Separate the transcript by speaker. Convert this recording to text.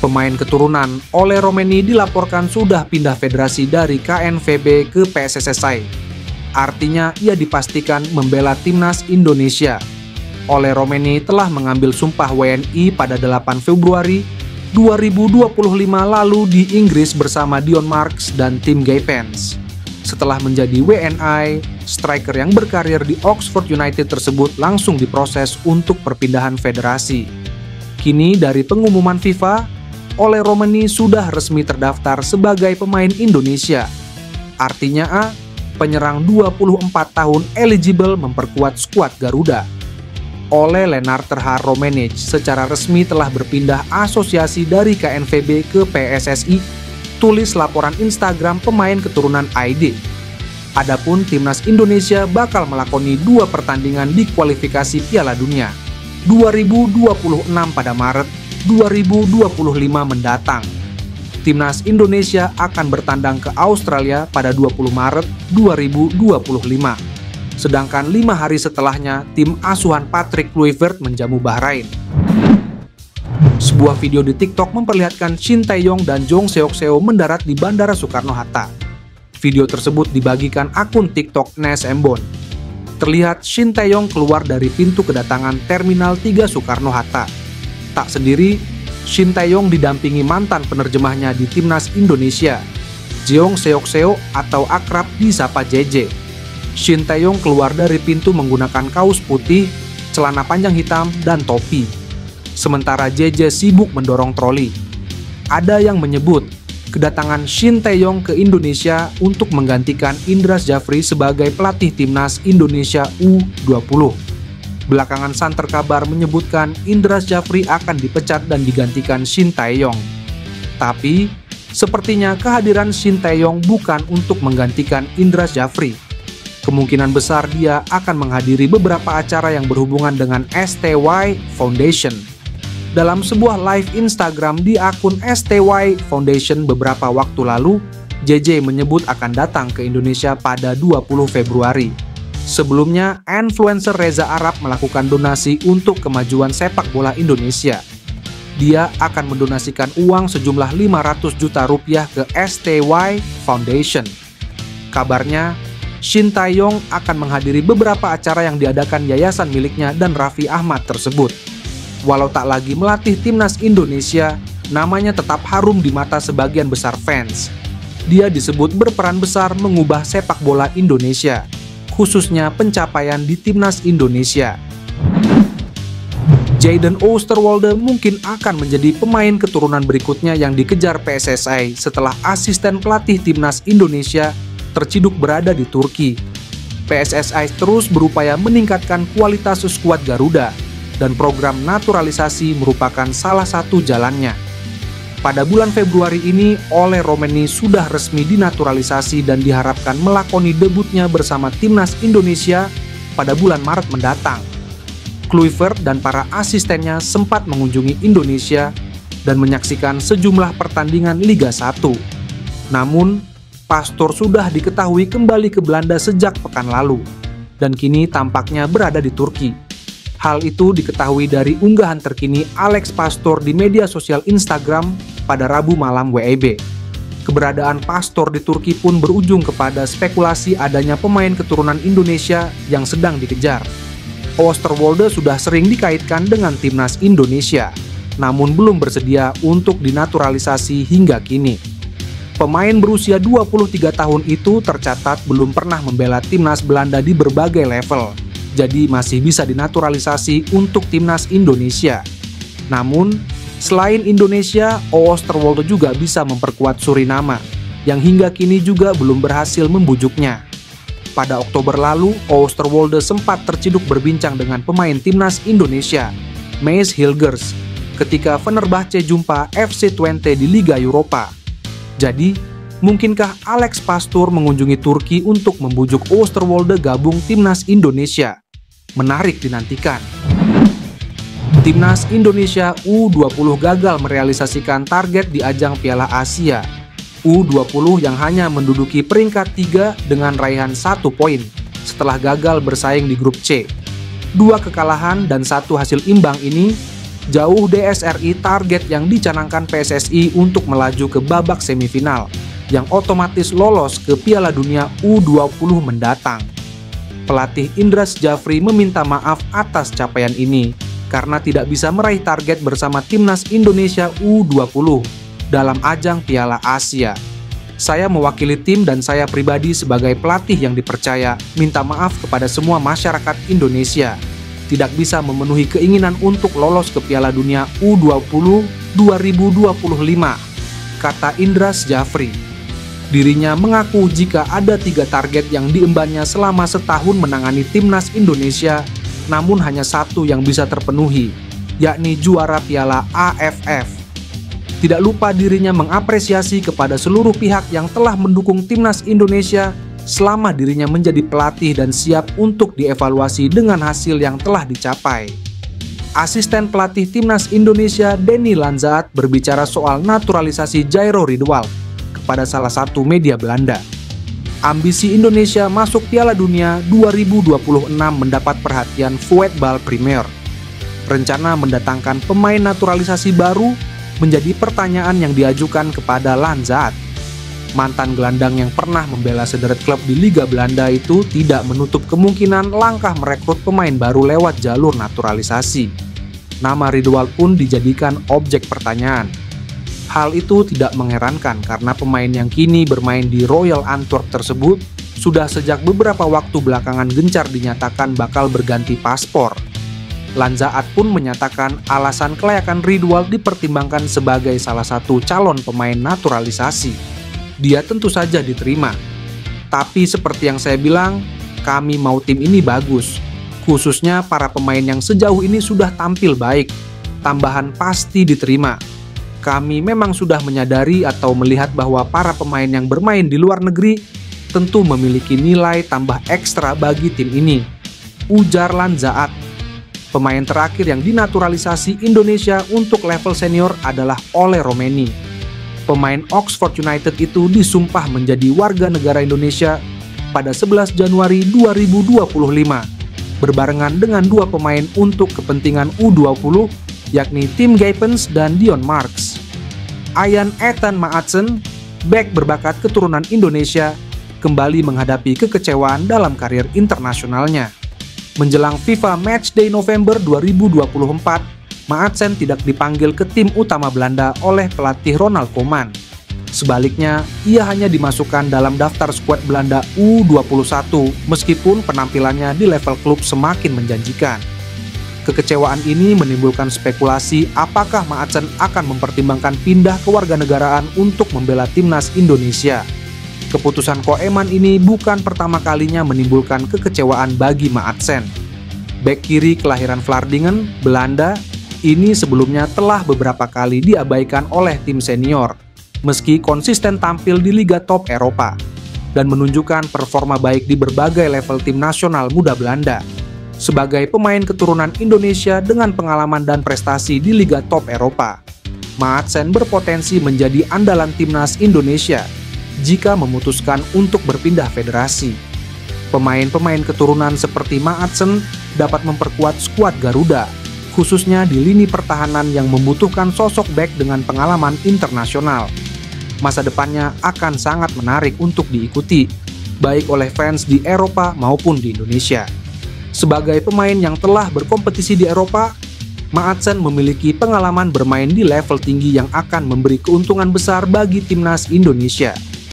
Speaker 1: Pemain keturunan Ole Romeni dilaporkan sudah pindah federasi dari KNVB ke PSSSI. Artinya ia dipastikan membela timnas Indonesia. Ole Romeni telah mengambil sumpah WNI pada 8 Februari 2025 lalu di Inggris bersama Dion Marks dan Tim Gaypens. Setelah menjadi WNI, striker yang berkarir di Oxford United tersebut langsung diproses untuk perpindahan federasi. Kini dari pengumuman FIFA, Ole Romeni sudah resmi terdaftar sebagai pemain Indonesia. Artinya penyerang 24 tahun eligible memperkuat skuad Garuda. Ole Lennart ter Haar Roemenick secara resmi telah berpindah asosiasi dari KNVB ke PSSI, tulis laporan Instagram pemain keturunan ID. Adapun timnas Indonesia bakal melakoni 2 pertandingan di kualifikasi Piala Dunia 2026 pada Maret 2025 mendatang. Timnas Indonesia akan bertandang ke Australia pada 20 Maret 2025. Sedangkan 5 hari setelahnya, tim asuhan Patrick Kluivert menjamu Bahrain. Sebuah video di TikTok memperlihatkan Shin Tae-yong dan Jong Seok-seo mendarat di Bandara Soekarno-Hatta. Video tersebut dibagikan akun TikTok Nes Embon. Terlihat Shin Tae-yong keluar dari pintu kedatangan Terminal 3 Soekarno-Hatta. Tak sendiri, Shin Tae-yong didampingi mantan penerjemahnya di timnas Indonesia, Jong Seok-seo atau akrab disapa JJ. Shin Tae-yong keluar dari pintu menggunakan kaos putih, celana panjang hitam, dan topi. Sementara JJ sibuk mendorong troli. Ada yang menyebut kedatangan Shin Tae-yong ke Indonesia untuk menggantikan Indra Syafri sebagai pelatih timnas Indonesia U20. Belakangan santer kabar menyebutkan Indra Syafri akan dipecat dan digantikan Shin Tae-yong. Tapi, sepertinya kehadiran Shin Tae-yong bukan untuk menggantikan Indra Syafri. Kemungkinan besar dia akan menghadiri beberapa acara yang berhubungan dengan STY Foundation. Dalam sebuah live Instagram di akun STY Foundation beberapa waktu lalu, JJ menyebut akan datang ke Indonesia pada 20 Februari. Sebelumnya, influencer Reza Arab melakukan donasi untuk kemajuan sepak bola Indonesia. Dia akan mendonasikan uang sejumlah 500 juta rupiah ke STY Foundation. Kabarnya, Shin Tae-yong akan menghadiri beberapa acara yang diadakan yayasan miliknya dan Raffi Ahmad tersebut. Walau tak lagi melatih timnas Indonesia, namanya tetap harum di mata sebagian besar fans. Dia disebut berperan besar mengubah sepak bola Indonesia, khususnya pencapaian di timnas Indonesia. Jayden Oosterwolde mungkin akan menjadi pemain keturunan berikutnya yang dikejar PSSI setelah asisten pelatih timnas Indonesia terciduk berada di Turki. PSSI terus berupaya meningkatkan kualitas skuad Garuda, dan program naturalisasi merupakan salah satu jalannya. Pada bulan Februari ini, Ole Romeni sudah resmi dinaturalisasi dan diharapkan melakoni debutnya bersama timnas Indonesia pada bulan Maret mendatang. Kluivert dan para asistennya sempat mengunjungi Indonesia dan menyaksikan sejumlah pertandingan Liga 1. Namun, Pastor sudah diketahui kembali ke Belanda sejak pekan lalu, dan kini tampaknya berada di Turki. Hal itu diketahui dari unggahan terkini Alex Pastor di media sosial Instagram pada Rabu malam WIB. Keberadaan Pastor di Turki pun berujung kepada spekulasi adanya pemain keturunan Indonesia yang sedang dikejar. Oosterwolde sudah sering dikaitkan dengan timnas Indonesia, namun belum bersedia untuk dinaturalisasi hingga kini. Pemain berusia 23 tahun itu tercatat belum pernah membela timnas Belanda di berbagai level, jadi masih bisa dinaturalisasi untuk timnas Indonesia. Namun, selain Indonesia, Oosterwolde juga bisa memperkuat Suriname, yang hingga kini juga belum berhasil membujuknya. Pada Oktober lalu, Oosterwolde sempat terciduk berbincang dengan pemain timnas Indonesia, Mees Hilgers, ketika Fenerbahce jumpa FC Twente di Liga Eropa. Jadi, mungkinkah Alex Pastor mengunjungi Turki untuk membujuk Oosterwolde gabung timnas Indonesia? Menarik dinantikan. Timnas Indonesia U20 gagal merealisasikan target di ajang Piala Asia. U20 yang hanya menduduki peringkat 3 dengan raihan 1 poin setelah gagal bersaing di grup C. 2 kekalahan dan 1 hasil imbang ini Jauh DSRI target yang dicanangkan PSSI untuk melaju ke babak semifinal, yang otomatis lolos ke Piala Dunia U20 mendatang. Pelatih Indra Syafri meminta maaf atas capaian ini, karena tidak bisa meraih target bersama Timnas Indonesia U20 dalam ajang Piala Asia. Saya mewakili tim dan saya pribadi sebagai pelatih yang dipercaya, minta maaf kepada semua masyarakat Indonesia. Tidak bisa memenuhi keinginan untuk lolos ke Piala Dunia U20 2025, kata Indra Syafri. Dirinya mengaku jika ada 3 target yang diembannya selama setahun menangani Timnas Indonesia, namun hanya 1 yang bisa terpenuhi, yakni juara Piala AFF. Tidak lupa dirinya mengapresiasi kepada seluruh pihak yang telah mendukung Timnas Indonesia selama dirinya menjadi pelatih dan siap untuk dievaluasi dengan hasil yang telah dicapai. Asisten pelatih Timnas Indonesia Denny Lanzaat berbicara soal naturalisasi Jairo Ridwald kepada salah satu media Belanda. Ambisi Indonesia masuk Piala Dunia 2026 mendapat perhatian Voetbal Premier. Rencana mendatangkan pemain naturalisasi baru menjadi pertanyaan yang diajukan kepada Lanzaat. Mantan gelandang yang pernah membela sederet klub di Liga Belanda itu tidak menutup kemungkinan langkah merekrut pemain baru lewat jalur naturalisasi. Nama Ridwald pun dijadikan objek pertanyaan. Hal itu tidak mengherankan karena pemain yang kini bermain di Royal Antwerp tersebut sudah sejak beberapa waktu belakangan gencar dinyatakan bakal berganti paspor. Lanzaat pun menyatakan alasan kelayakan Ridwald dipertimbangkan sebagai salah satu calon pemain naturalisasi. Dia tentu saja diterima. Tapi seperti yang saya bilang, kami mau tim ini bagus. Khususnya para pemain yang sejauh ini sudah tampil baik. Tambahan pasti diterima. Kami memang sudah menyadari atau melihat bahwa para pemain yang bermain di luar negeri tentu memiliki nilai tambah ekstra bagi tim ini, ujar Lanzaat. Pemain terakhir yang dinaturalisasi Indonesia untuk level senior adalah Ole Romeni. Pemain Oxford United itu disumpah menjadi warga negara Indonesia pada 11 Januari 2025, berbarengan dengan 2 pemain untuk kepentingan U20, yakni Tim Gijpens dan Dion Marks. Ayan Ethan Maatsen, bek berbakat keturunan Indonesia, kembali menghadapi kekecewaan dalam karir internasionalnya. Menjelang FIFA Matchday November 2024, Maatsen tidak dipanggil ke tim utama Belanda oleh pelatih Ronald Koeman. Sebaliknya, ia hanya dimasukkan dalam daftar skuad Belanda U21 meskipun penampilannya di level klub semakin menjanjikan. Kekecewaan ini menimbulkan spekulasi apakah Maatsen akan mempertimbangkan pindah kewarganegaraan untuk membela Timnas Indonesia. Keputusan Koeman ini bukan pertama kalinya menimbulkan kekecewaan bagi Maatsen. Bek kiri kelahiran Vlaardingen, Belanda, ini sebelumnya telah beberapa kali diabaikan oleh tim senior, meski konsisten tampil di liga top Eropa, dan menunjukkan performa baik di berbagai level tim nasional muda Belanda. Sebagai pemain keturunan Indonesia dengan pengalaman dan prestasi di liga top Eropa, Maatsen berpotensi menjadi andalan timnas Indonesia jika memutuskan untuk berpindah federasi. Pemain-pemain keturunan seperti Maatsen dapat memperkuat skuad Garuda, khususnya di lini pertahanan yang membutuhkan sosok bek dengan pengalaman internasional. Masa depannya akan sangat menarik untuk diikuti, baik oleh fans di Eropa maupun di Indonesia. Sebagai pemain yang telah berkompetisi di Eropa, Maatsen memiliki pengalaman bermain di level tinggi yang akan memberi keuntungan besar bagi timnas Indonesia.